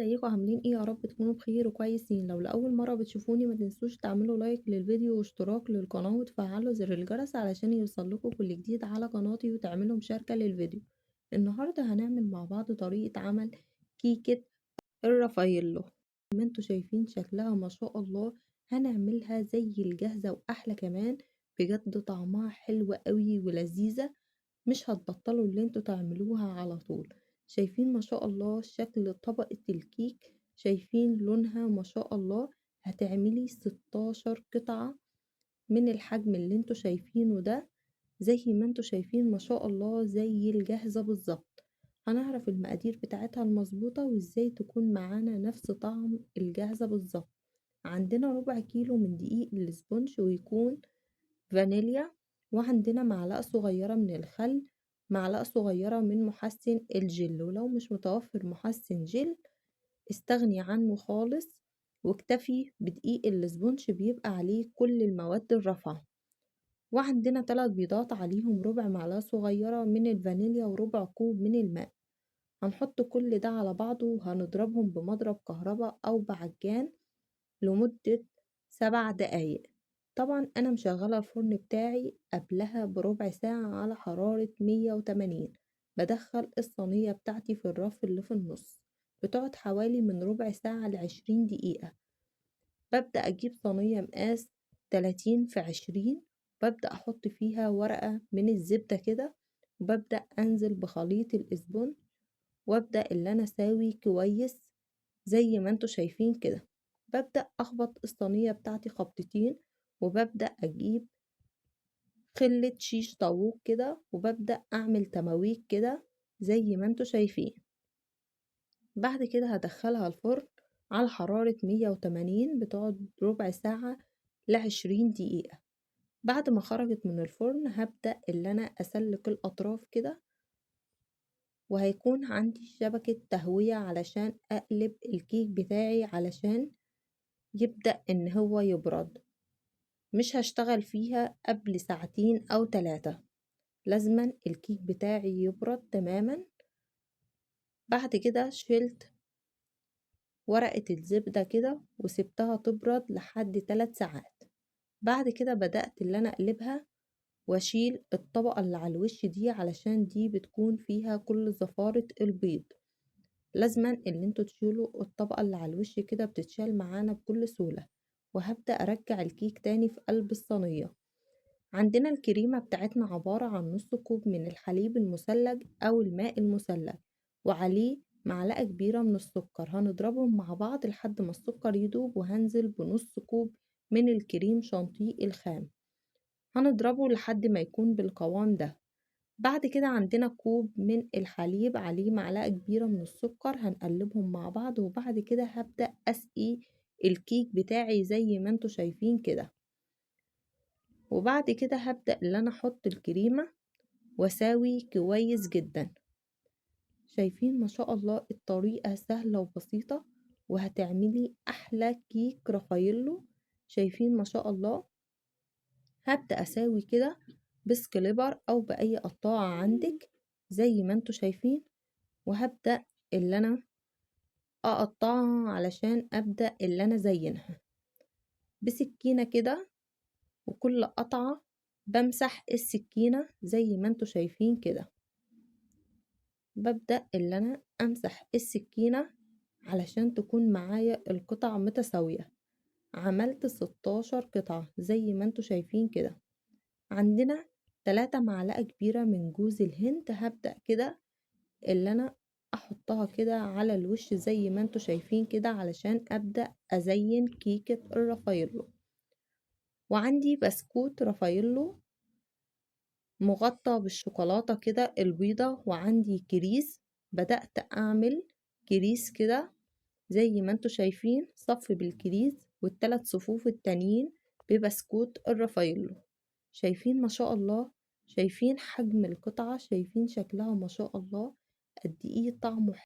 ازيكم عاملين ايه؟ يا رب تكونوا بخير وكويسين. لو لأول مرة بتشوفوني ما تنسوش تعملوا لايك للفيديو واشتراك للقناة وتفعلوا زر الجرس علشان يوصلكوا كل جديد على قناتي، وتعملوا مشاركة للفيديو. النهاردة هنعمل مع بعض طريقة عمل كيكة الرافاييلو. ما انتوا شايفين شكلها ما شاء الله، هنعملها زي الجاهزة وأحلى كمان. بجد طعمها حلو قوي ولذيذة، مش هتبطلوا اللي انتوا تعملوها على طول. شايفين ما شاء الله شكل طبقة الكيك؟ شايفين لونها ما شاء الله؟ هتعملي 16 قطعة من الحجم اللي انتوا شايفينه ده، زي ما انتوا شايفين ما شاء الله زي الجاهزة بالظبط. هنعرف المقادير بتاعتها المظبوطة وازاي تكون معانا نفس طعم الجاهزة بالظبط. عندنا ربع كيلو من دقيق الاسبونج ويكون فانيليا، وعندنا معلقة صغيرة من الخل، معلقة صغيرة من محسن الجل. ولو مش متوفر محسن جل استغني عنه خالص، واكتفي بدقيق الاسبونج بيبقى عليه كل المواد الرافعة. وعندنا 3 بيضات عليهم ربع معلقة صغيرة من الفانيليا وربع كوب من الماء. هنحط كل ده على بعضه وهنضربهم بمضرب كهرباء أو بعجان لمدة 7 دقايق. طبعا أنا مشغلة الفرن بتاعي قبلها بربع ساعة على حرارة 180. بدخل الصينية بتاعتي في الرف اللي في النص، بتقعد حوالي من ربع ساعة ل20 دقيقة. ببدأ أجيب صينية مقاس 30 في 20، ببدأ أحط فيها ورقة من الزبدة كده، وببدأ أنزل بخليط الإسبون، وابدأ اللي أنا أساوي كويس زي ما انتوا شايفين كده. ببدأ أخبط الصينية بتاعتي خبطتين، وببدأ أجيب خلة شيش طاووق كده، وببدأ أعمل تماويك كده زي ما انتوا شايفين. بعد كده هدخلها الفرن على حرارة 180، بتقعد ربع ساعة ل20 دقيقة. بعد ما خرجت من الفرن هبدأ اللي أنا أسلك الأطراف كده، وهيكون عندي شبكة تهوية علشان أقلب الكيك بتاعي علشان يبدأ إن هو يبرد. مش هشتغل فيها قبل ساعتين أو 3، لازما الكيك بتاعي يبرد تماما. بعد كده شلت ورقة الزبدة كده وسبتها تبرد لحد 3 ساعات. بعد كده بدأت اللي أنا أقلبها واشيل الطبقة اللي على الوش دي علشان دي بتكون فيها كل زفارة البيض. لازما اللي انتوا تشيلوا الطبقة اللي على الوش كده، بتتشال معانا بكل سهولة. وهبدأ أرجع الكيك تاني في قلب الصينية. عندنا الكريمة بتاعتنا عبارة عن نص كوب من الحليب المثلج أو الماء المثلج، وعليه معلقة كبيرة من السكر. هنضربهم مع بعض لحد ما السكر يدوب، وهنزل بنص كوب من الكريم شانتيه الخام. هنضربه لحد ما يكون بالقوام ده. بعد كده عندنا كوب من الحليب عليه معلقة كبيرة من السكر، هنقلبهم مع بعض. وبعد كده هبدأ أسقي الكيك بتاعي زي ما انتوا شايفين كده. وبعد كده هبدأ اللي أنا أحط الكريمة وأساوي كويس جدا. شايفين ما شاء الله الطريقة سهلة وبسيطة، وهتعملي أحلى كيك رافاييلو. شايفين ما شاء الله. هبدأ أساوي كده بسكليبر أو بأي قطاعة عندك زي ما انتوا شايفين، وهبدأ اللي أنا أقطعها علشان أبدأ اللي أنا زينها بسكينة كده. وكل قطعة بمسح السكينة زي ما انتوا شايفين كده. ببدأ اللي أنا أمسح السكينة علشان تكون معايا القطع متساوية. عملت 16 قطعة زي ما انتوا شايفين كده. عندنا 3 معلقة كبيرة من جوز الهند. هبدأ كده اللي أنا أحطها كده على الوش زي ما انتوا شايفين كده علشان أبدأ أزين كيكة الرافايلو. وعندي بسكوت رافايلو مغطى بالشوكولاتة كده البيضة، وعندي كريس. بدأت أعمل كريس كده زي ما انتوا شايفين، صف بالكريس والثلاث صفوف التانيين ببسكوت الرافايلو. شايفين ما شاء الله؟ شايفين حجم القطعة؟ شايفين شكلها ما شاء الله قد ايه طعمه